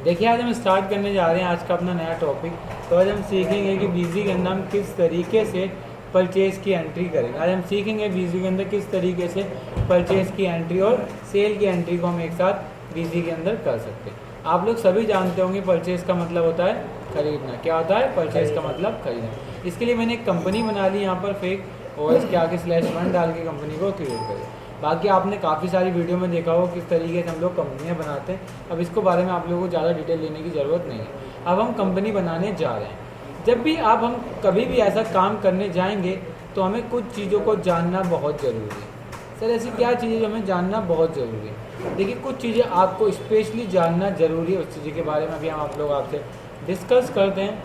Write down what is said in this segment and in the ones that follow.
देखिए आज हम स्टार्ट करने जा रहे हैं आज का अपना नया टॉपिक। तो आज हम सीखेंगे कि बीजी के अंदर हम किस तरीके से परचेज़ की एंट्री करेंगे। आज हम सीखेंगे बीजी के अंदर किस तरीके से परचेज़ की एंट्री और सेल की एंट्री को हम एक साथ बीजी के अंदर कर सकते हैं। आप लोग सभी जानते होंगे परचेज़ का मतलब होता है खरीदना। क्या होता है? परचेज़ का मतलब खरीदना। इसके लिए मैंने एक कंपनी बना ली यहाँ पर फेक, और इसके आगे /1 डाल के कंपनी को क्रिएट करें। बाकी आपने काफ़ी सारी वीडियो में देखा हो किस तरीके से हम लोग कंपनियाँ बनाते हैं। अब इसको बारे में आप लोगों को ज़्यादा डिटेल लेने की ज़रूरत नहीं है। अब हम कंपनी बनाने जा रहे हैं। जब भी हम कभी भी ऐसा काम करने जाएंगे तो हमें कुछ चीज़ों को जानना बहुत ज़रूरी है। सर ऐसी क्या चीज़ें जो हमें जानना बहुत ज़रूरी है? देखिए कुछ चीज़ें आपको स्पेशली जानना ज़रूरी है। उस चीज़ के बारे में अभी हम आप लोग आपसे डिस्कस करते हैं।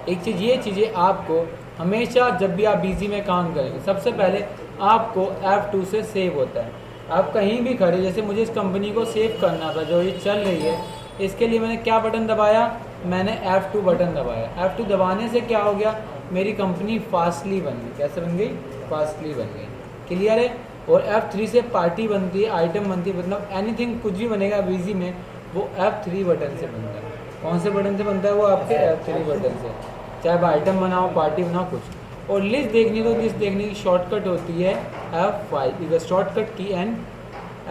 एक चीज़ ये चीज़ें आपको हमेशा जब भी आप बिजी में काम करेंगे, सबसे पहले आपको F2 से सेव होता है। आप कहीं भी खड़े, जैसे मुझे इस कंपनी को सेव करना था जो ये चल रही है, इसके लिए मैंने क्या बटन दबाया? मैंने F2 बटन दबाया। F2 दबाने से क्या हो गया? मेरी कंपनी फास्टली बन गई। कैसे बन गई? फास्टली बन गई। क्लियर है? और F3 से पार्टी बनती है, आइटम बनती है, मतलब एनीथिंग कुछ भी बनेगा बिजी में वो F3 बटन से बनता है। कौन से बटन से बनता है? वो आपके F3 बटन से। चाहे आप आइटम बनाओ, पार्टी बनाओ, कुछ। और लिस्ट देखनी तो लिस्ट देखने की शॉर्टकट होती है F5 इज शॉर्टकट की एंड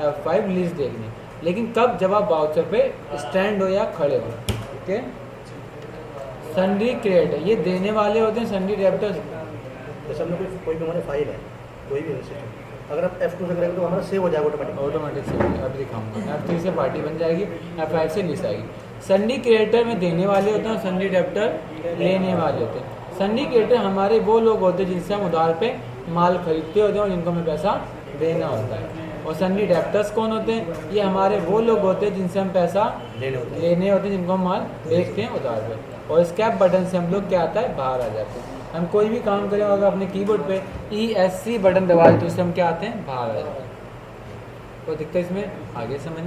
F5 लिस्ट देखनी। लेकिन कब? जब आप वाउचर पे स्टैंड हो या खड़े हो। ठीक है? सन्ड्री क्रिएट है, ये देने वाले होते हैं सन्ड्री डेब्टर्स। जैसे हमने कोई भी हमारे फाइल है, कोई भी सिस्टम, अगर आप F2 से करेंगे तो हमारा सेव हो जाएगा ऑटोमेटिक सेव। अब दिखाऊंगा। F3 से पार्टी बन जाएगी, F5 से लिस्ट आएगी। सन्ड्री क्रिएटर में देने वाले होते हैं और सन्ड्री डेब्टर लेने वाले होते हैं। सन्ड्री क्रिएटर हमारे वो लोग होते हैं जिनसे हम उधार पे माल खरीदते होते हैं और जिनको हमें पैसा देना होता है। और सन्ड्री डेब्टर्स कौन होते हैं? ये हमारे वो लोग होते हैं जिनसे हम पैसा लेने होते हैं, जिनको हम माल बेचते हैं उधार पे। और स्कैप बटन से हम लोग क्या आता है? बाहर आ जाते हैं। हम कोई भी काम करें अगर अपने कीबोर्ड पे ESC बटन दबा दें तो उससे हम क्या आते हैं? बाहर आ जाते हैं। तो दिखता है इसमें आगे समझ।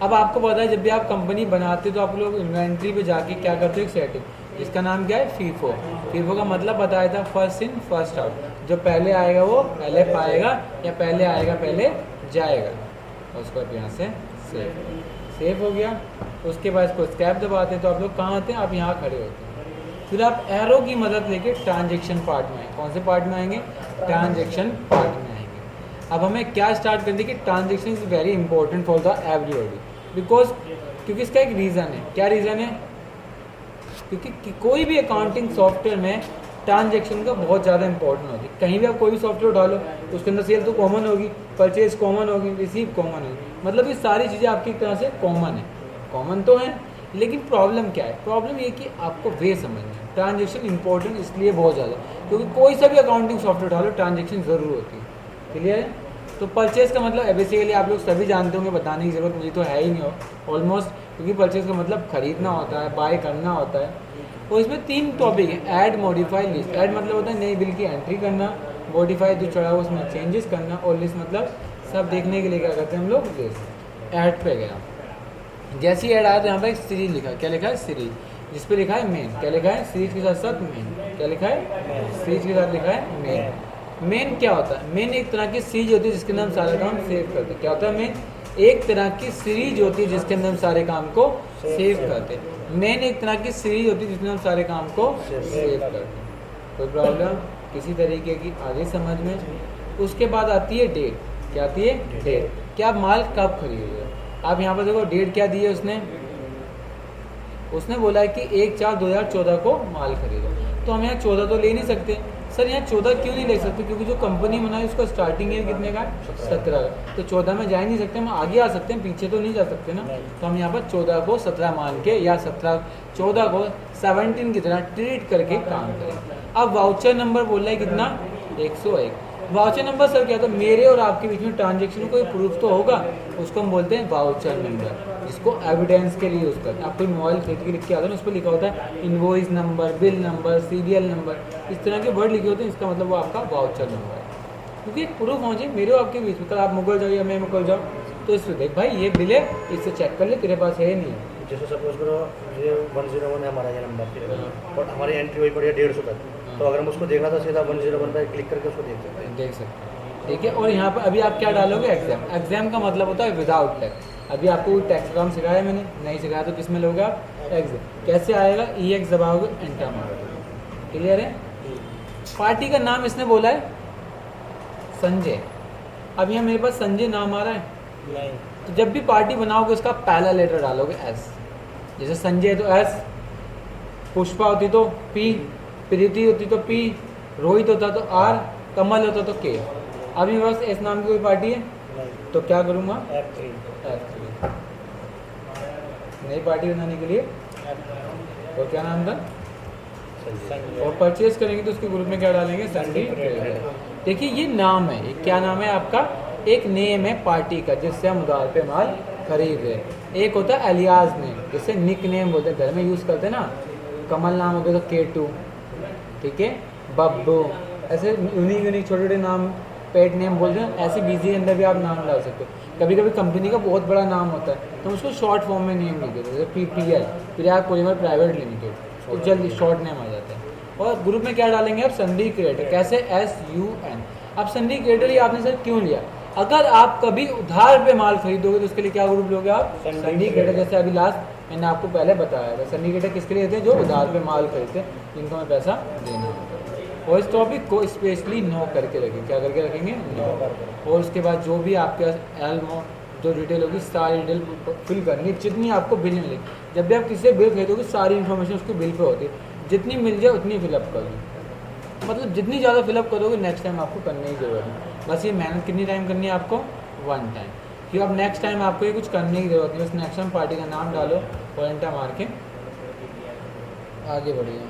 अब आपको पता है जब भी आप कंपनी बनाते हो तो आप लोग इन्वेंट्री पे जाके क्या करते हो? एक सेटिंग, जिसका नाम क्या है? फीफो। फीफो का मतलब बताया था फर्स्ट इन फर्स्ट आउट। जो पहले आएगा वो पहले पाएगा, या पहले आएगा पहले जाएगा। और उसको अब यहाँ से सेव हो गया। उसके बाद इसको स्कैप दबाते हैं तो आप लोग कहाँ आते हैं? आप यहाँ खड़े होते हैं। फिर आप एरो की मदद लेके ट्रांजेक्शन पार्ट में आएंगे। कौन से पार्ट में आएंगे? ट्रांजेक्शन पार्ट में आएंगे। अब हमें क्या स्टार्ट कर दी कि transaction is very important for the everybody, because क्योंकि इसका एक रीज़न है। क्या रीज़न है? क्योंकि कोई भी अकाउंटिंग सॉफ्टवेयर में ट्रांजेक्शन का बहुत ज़्यादा इंपॉर्टेंट होती है। कहीं भी आप कोई भी सॉफ्टवेयर उठा लो उसके अंदर सेल तो कॉमन होगी, परचेज कॉमन होगी, रिसीव कॉमन होगी, मतलब ये सारी चीज़ें आपकी तरह से कॉमन है। कॉमन तो है, लेकिन प्रॉब्लम क्या है? प्रॉब्लम ये कि आपको वे समझना है। ट्रांजेक्शन इंपॉर्टेंट इसलिए बहुत ज़्यादा, क्योंकि कोई सा भी अकाउंटिंग सॉफ्टवेयर उठा लो ट्रांजेक्शन ज़रूर होती है। क्लियर है? तो परचेज़ का मतलब बेसिकली आप लोग सभी जानते होंगे, बताने की ज़रूरत मुझे तो है ही नहीं हो ऑलमोस्ट, क्योंकि परचेज़ का मतलब खरीदना होता है, बाय करना होता है। और इसमें 3 टॉपिक हैं: ऐड, मॉडिफाई, लिस्ट। ऐड मतलब होता है नई बिल की एंट्री करना, मॉडिफाई जो चढ़ा हुआ उसमें चेंजेस करना, और लिस्ट मतलब सब देखने के लिए क्या करते हैं हम लोग? लिस्ट। ऐड पे गया, जैसे ही ऐड आया तो यहाँ पर एक सीरीज लिखा। क्या लिखा है? सीरीज। जिस पे लिखा है मेन। क्या लिखा है? सीरीज के साथ साथ मेन। क्या लिखा है? सीरीज के साथ लिखा है मेन। मेन क्या होता है? मेन एक तरह की सीरीज होती है जिसके अंदर हम सारे काम सेव करते हैं। क्या होता है मेन? एक तरह की सीरीज होती है जिसके अंदर हम सारे काम को सेव करते हैं। मेन एक तरह की सीरीज होती है जिसमें हम सारे काम को सेव करते हैं। कोई प्रॉब्लम किसी तरीके की आगे समझ में? उसके बाद आती है डेट। क्या आती है? डेट। क्या आप माल कब खरीदोगे? आप यहाँ पर देखो डेट क्या दी है उसने बोला है कि 1/4/2014 को माल खरीदो। तो हम यहाँ 14 तो ले नहीं सकते। सर यहाँ 14 क्यों नहीं ले सकते? क्योंकि जो कंपनी बनाई उसका स्टार्टिंग ईयर कितने का है? 17 का। तो 14 में जा ही नहीं सकते, हम आगे आ सकते हैं, पीछे तो नहीं जा सकते ना। तो हम यहाँ पर 14 को 17 मान के, या 14 को 17 की तरह ट्रीट करके काम करें। अब वाउचर नंबर बोल रहा है कितना? 101। वाउचर नंबर सर क्या था? मेरे और आपके बीच में ट्रांजेक्शन कोई प्रूफ तो होगा, उसको हम बोलते हैं वाउचर नंबर, जिसको एविडेंस के लिए यूज़ करते हैं। आप कोई मोबाइल खरीद के लिख के आता है ना, उस पर लिखा होता है invoice number, bill number, serial number, इस तरह के वर्ड लिखे होते हैं। इसका मतलब वो आपका वाउचर नंबर है, क्योंकि एक प्रूफ होना चाहिए मेरे और आपके बीच में। कल आप मुगल जाओ या मैं मुगल जाऊँ तो इससे देख भाई ये बिल है, इससे चेक कर ले, तेरे पास है नहीं है। जैसे सपोज करो ये 101 है हमारा ये नंबर, और हमारी एंट्री हुई पड़ी है 150 तक, तो अगर हम उसको देखना था सीधा 101 पर क्लिक करके उसको देख सकते हैं। देख सकते हैं। ठीक है। और यहाँ पर अभी आप क्या डालोगे, एग्जाम। एग्जाम का मतलब होता है विदाउट टैक्स। अभी आपको टैक्स काम सिखाया मैंने, नहीं सिखाया तो किस में लोगे आप, एग्जाम। कैसे आएगा, EX दबाओगे, एंटर मारोगे। क्लियर है। पार्टी का नाम इसने बोला है संजय। अब यहाँ मेरे पास संजय नाम आ रहा है, नहीं, तो जब भी पार्टी बनाओगे उसका पहला लेटर डालोगे S। जैसे संजय तो S, पुष्पा होती तो P, प्रीति होती तो P, रोहित होता तो R, कमल होता तो K। अभी मेरे पास S नाम की कोई पार्टी है, नहीं, तो क्या करूँगा, F3, F3। नई पार्टी बनाने के लिए, और क्या नाम था, संजय। और परचेज करेंगे तो उसके ग्रुप में क्या डालेंगे, संडी ट्रेडर। देखिए ये नाम है, ये क्या नाम है आपका, एक नेम है पार्टी का जिससे हम उधार पे माल खरीद रहे हैं। एक होता है एलियाज नेम, जिसे निक नेम बोलते हैं, घर में यूज़ करते हैं ना। कमल नाम हो गया तो K2, ठीक है, बब्बू, ऐसे यूनिक यूनिक छोटे छोटे नाम पेट नेम बोलते हैं। ऐसे बीजी के अंदर भी आप नाम डाल सकते हो। कभी कभी कंपनी का बहुत बड़ा नाम होता है तो उसको शॉर्ट फॉर्म में नेम लिख देते हैं, जैसे PPL, Prayag polymer private limited, तो जल्दी शॉर्ट नेम आ जाता है। और ग्रुप में क्या डालेंगे आप, संडी क्रिएटर। कैसे, SUN। अब संडी क्रिएटर ये आपने सर क्यों लिया, अगर आप कभी उधार पे माल खरीदोगे तो उसके लिए क्या ग्रुप लोगे आप, संडी क्रिएटर। जैसे अभी लास्ट मैंने आपको पहले बताया था, संडी क्रिएटर किसके लिए देते हैं, जो उधार पे माल खरीदते हैं, जिनको हमें पैसा देना होता है। और इस टॉपिक को स्पेशली नो करके रखेंगे, क्या करके रखेंगे, नो। और उसके बाद जो भी आपके पास एल्मो जो डिटेल होगी सारी डिटेल फिल करनी, जितनी आपको बिल मिलेगी। जब भी आप किसी से बिल खरीदोगे सारी इन्फॉर्मेशन उसके बिल पे होती है, जितनी मिल जाए उतनी फिलअप कर लो। मतलब जितनी ज़्यादा फिलअप करोगे नेक्स्ट टाइम आपको करने की ज़रूरत है। बस ये मेहनत कितनी टाइम करनी है आपको, 1 टाइम। फिर अब नेक्स्ट टाइम आपको ये कुछ करने की ज़रूरत नहीं, बस नेक्स्ट टाइम पार्टी का नाम डालो और एंटर मार के आगे बढ़िए।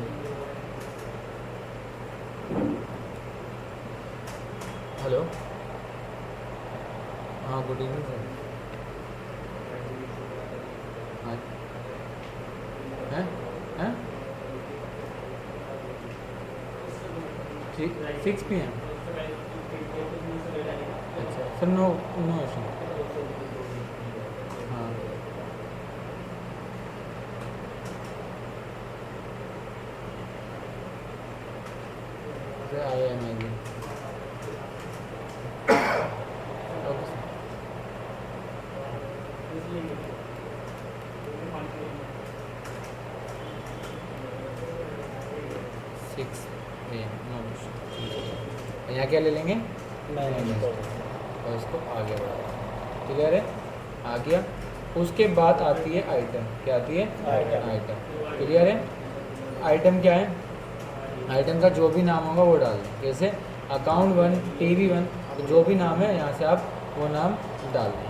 हेलो, हाँ गुड इवनिंग सर। हाँ हैं हैं 6 PM। अच्छा सर, नो नो इशू। हाँ sir IIM okay sir. 6 AM no issue. यहाँ क्या ले लेंगे, और इसको आगे बढ़ाओ। क्लियर है, आ गया। उसके बाद आती है आइटम, क्या आती है, आइटम। क्लियर है। आइटम क्या है, आइटम का जो भी नाम होगा वो डाल दें। जैसे अकाउंट 1 TV 1, तो जो भी नाम है यहाँ से आप वो नाम डाल दें।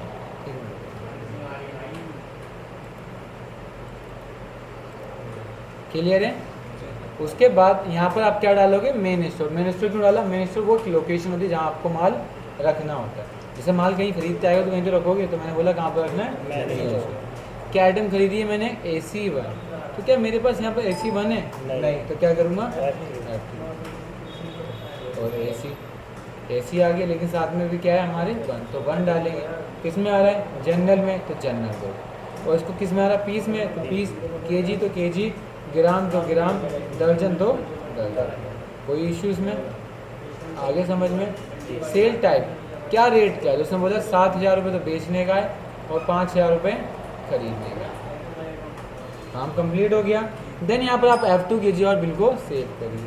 क्लियर है। उसके बाद यहाँ पर आप क्या डालोगे, मेन स्टोर। मेन स्टोर क्यों डाला, मेन स्टोर वो लोकेशन होती है जहाँ आपको माल रखना होता है। जैसे माल कहीं खरीदते आएगा तो वहीं तो रखोगे, तो मैंने बोला कहाँ पर रखना है, मेन स्टोर। क्या आइटम खरीदी है मैंने, AC1, तो क्या मेरे पास यहाँ पर AC1 है, नहीं, तो क्या करूँगा, और AC आ गया, लेकिन साथ में भी क्या है हमारे 1, तो 1 डालेंगे। किस में आ रहा है, जनरल में, तो जनरल को। और इसको किस में आ रहा है, पीस में, तो पीस। KG तो KG, ग्राम तो ग्राम, दर्जन तो दर्जन। कोई इश्यू इसमें, आगे समझ में। सेल टाइप, क्या रेट क्या है, उसने बोला 7,000 रुपये तो बेचने का है और 5,000 रुपये खरीदने का। काम कंप्लीट हो गया। देन यहाँ पर आप F2 कीजिए और बिल को सेव करिए।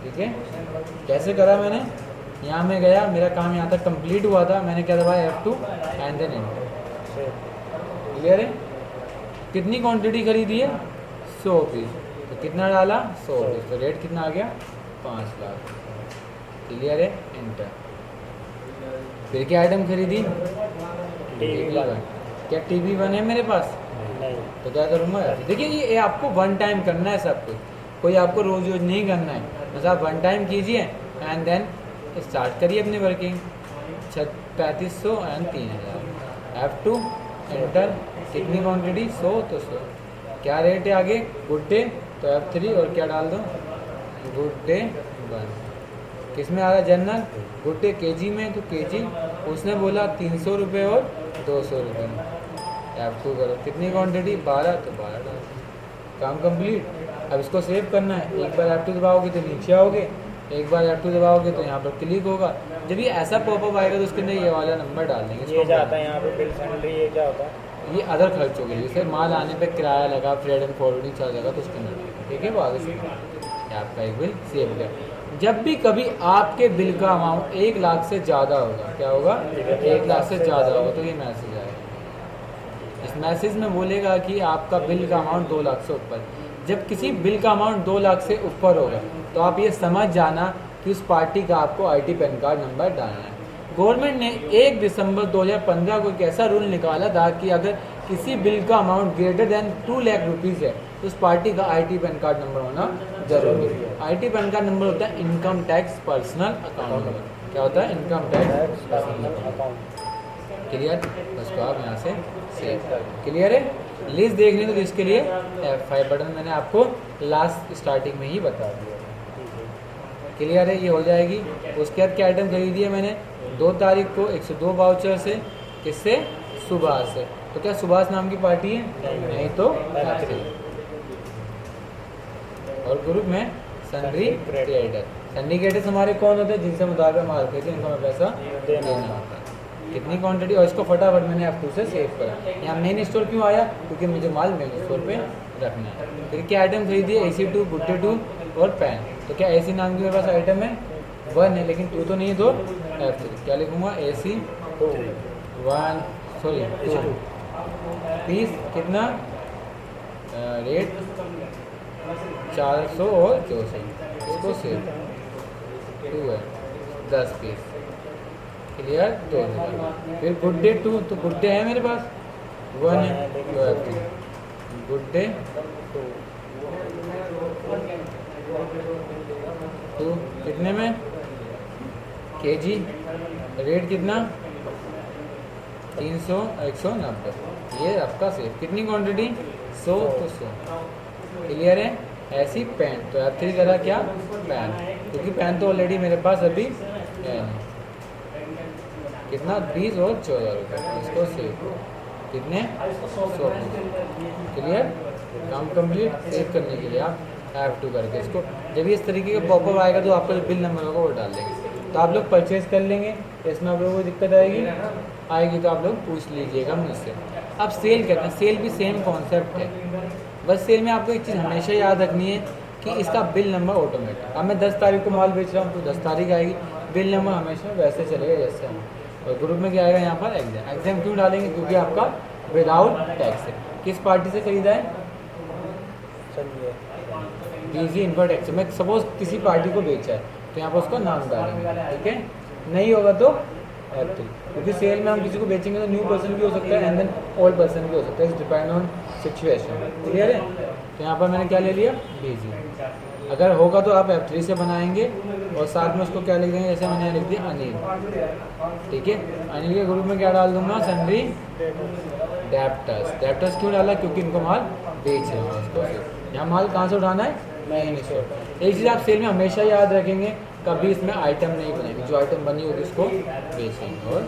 ठीक है, कैसे करा मैंने, यहाँ में गया, मेरा काम यहाँ तक कंप्लीट हुआ था, मैंने क्या दबाया, F2 and then enter. Clear है। कितनी क्वांटिटी खरीदी है, 100 पीस, तो कितना डाला, 100 पीस, तो रेट कितना आ गया, 5 लाख। क्लियर है, एंटर। फिर क्या आइटम खरीदी, TV1। क्या TV1 है मेरे पास, तो क्या करूँगा, देखिए ये आपको 1 टाइम करना है सब कुछ, कोई आपको रोज रोज नहीं करना है। बस आप 1 टाइम कीजिए एंड देन स्टार्ट करिए अपनी वर्किंग। 3500 एंड 3000। F2 enter. कितनी क्वांटिटी, 100, तो 100। क्या रेट है आगे, गुड डे, तो F3 और क्या डाल दो, गुड डे 1। किस में आ रहा है, जनरल, गुड डे KG में, तो KG। उसने बोला 300 रुपये और 200 रुपये। F2 करो, कितनी क्वांटिटी, 12, तो 12 डाल। काम कंप्लीट। अब इसको सेव करना है, एक बार F2 दबाओगे तो नीचे आओगे, एक बार F2 दबाओगे तो यहाँ पर क्लिक होगा। जब ये ऐसा पॉपअप आएगा तो उसके अंदर ये वाला नंबर डाल देंगे। ये क्या आता है यहाँ पे बिल सैलरी, ये क्या होता है? ये अदर खर्चों के लिए, जैसे माल आने पे किराया लगा, फ्रेड एंड फॉरवर्डिंग चार्ज लगा, तो उसके अंदर ठीक है। वो आगे से ये आपका एक बिल सेव हो गया। जब भी कभी आपके बिल का अमाउंट 1 लाख से ज़्यादा होगा, क्या होगा, 1 लाख से ज़्यादा होगा, तो ये मैसेज आएगा। इस मैसेज में बोलेगा कि आपका बिल का अमाउंट 2 लाख से ऊपर। जब किसी बिल का अमाउंट 2 लाख से ऊपर होगा तो आप ये समझ जाना कि उस पार्टी का आपको IT पैन कार्ड नंबर डालना है। गवर्नमेंट ने 1 दिसंबर 2015 को एक ऐसा रूल निकाला था कि अगर किसी बिल का amount greater than 2 lakh rupees है तो उस पार्टी का IT पैन कार्ड नंबर होना जरूरी है। IT पैन कार्ड नंबर होता है income tax personal account number. क्या होता है? Income tax personal account. Clear? उसको आप यहाँ से सेव कर। क्लियर है? लिस्ट देखने तो इसके लिए F5 बटन मैंने आपको लास्ट स्टार्टिंग में ही बता दिया। क्लियर है? ये हो जाएगी। उसके बाद क्या आइटम खरीदी है मैंने 2 तारीख को 102 वाउचर से, किससे? सुभाष से। तो क्या सुभाष नाम की पार्टी है? नहीं तो और ग्रुप में सन्ड्री क्रेडिटर। सन्ड्री क्रेडिटर्स हमारे कौन होते हैं? जिनसे मुताबिक माल खरीदे इनको हमें पैसा देना होता है। कितनी क्वांटिटी, और इसको फटाफट मैंने F2 से सेव करा। यहाँ मेन स्टोर क्यों आया? क्योंकि मुझे माल मेन स्टोर पे रखना है। फिर क्या आइटम खरीदी है? AC2, गुड्डे 2 और पैन। तो क्या AC नाम की मेरे पास आइटम है? 1 है, लेकिन 2 तो नहीं है, तो F3। क्या लिखूँगा? AC2 पीस कितना? रेट 400 और 64, इसको सेव 2 है, 10 पीस। क्लियर? 2। फिर गुड्डे 2, तो गुड्डे है मेरे पास 1 है, तो F3 गुड्डे 2 कितने में? KG। रेट कितना? 300 190। ये आपका सेव। कितनी क्वांटिटी? 100 तो 100। क्लियर है? ऐसी पैन, तो F3 करा क्या? पैन, क्योंकि पैन तो ऑलरेडी मेरे पास अभी है नहीं। कितना? 20 और 14 रुपये। इसको सेव। कितने? 100। क्लियर? काम कंप्लीट। सेव करने के लिए आप F2 करके इसको, जब ये इस तरीके का पॉपअप आएगा तो आपका जो बिल नंबर होगा वो डाल देंगे। तो आप लोग परचेज कर लेंगे। इसमें आप लोगों को दिक्कत आएगी तो आप लोग पूछ लीजिएगा मुझसे। अब सेल करना, सेल भी सेम कॉन्सेप्ट है। बस सेल में आपको एक चीज़ हमेशा याद रखनी है कि इसका बिल नंबर ऑटोमेटिक। अब मैं 10 तारीख को माल बेच रहा हूँ तो 10 तारीख आएगी, बिल नंबर हमेशा वैसे चलेगा जैसे हम। और ग्रुप में क्या आएगा यहाँ पर? एग्जाम। एग्जाम क्यों डालेंगे? क्योंकि आपका विदाउट टैक्स है। किस पार्टी से खरीदा है? BG input tax. मैं सपोज किसी पार्टी को बेचा है तो यहाँ पर उसका नाम डालेंगे, ठीक है? नहीं होगा तो F3, क्योंकि सेल में हम किसी को बेचेंगे तो न्यू पर्सन भी हो सकता है एंड देन ओल्ड पर्सन भी हो सकता है, डिपेंड ऑन सिचुएशन। क्लियर है? तो यहाँ पर मैंने क्या ले लिया? BG। अगर होगा तो आप F3 से बनाएंगे और साथ में उसको क्या लिख देंगे? जैसे मैंने लिख दिया अनिल, ठीक है? अनिल के ग्रुप में क्या डाल दूंगा? Sundry debtors. डेप्टर्स क्यों डाला? क्योंकि इनको माल बेच रहे हैं। उसको यहाँ माल कहाँ से उठाना है? Main store. एक चीज़ आप सेल में हमेशा याद रखेंगे, कभी इसमें आइटम नहीं बनाएंगे। जो आइटम बनी होगी उसको बेचेंगे। और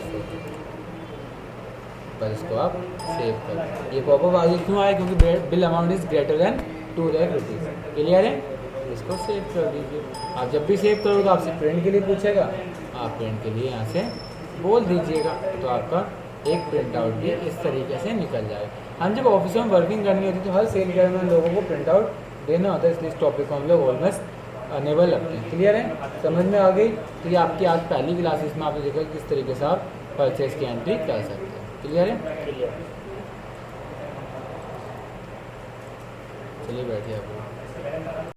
बस इसको आप सेव करें। ये पॉपअप आगे क्यों आया? क्योंकि bill amount is greater than 2 lakh rupees. Clear है? इसको सेव कर दीजिए। आप जब भी सेव करोगे तो आपसे प्रिंट के लिए पूछेगा, आप प्रिंट के लिए यहाँ से बोल दीजिएगा तो आपका एक प्रिंट आउट भी इस तरीके से निकल जाएगा। हम जब ऑफिस में वर्किंग करनी होती है तो हर सेल केयर में लोगों को प्रिंट आउट देना होता है, इसलिए इस टॉपिक को हम लोग ऑलमोस्ट अनेबल रखते हैं। क्लियर है? समझ में आ गई? तो ये आपकी आज पहली क्लासेस में आपने देखा किस तरीके से आप परचेज की एंट्री कर सकते हैं। क्लियर है? चलिए बैठिए आप।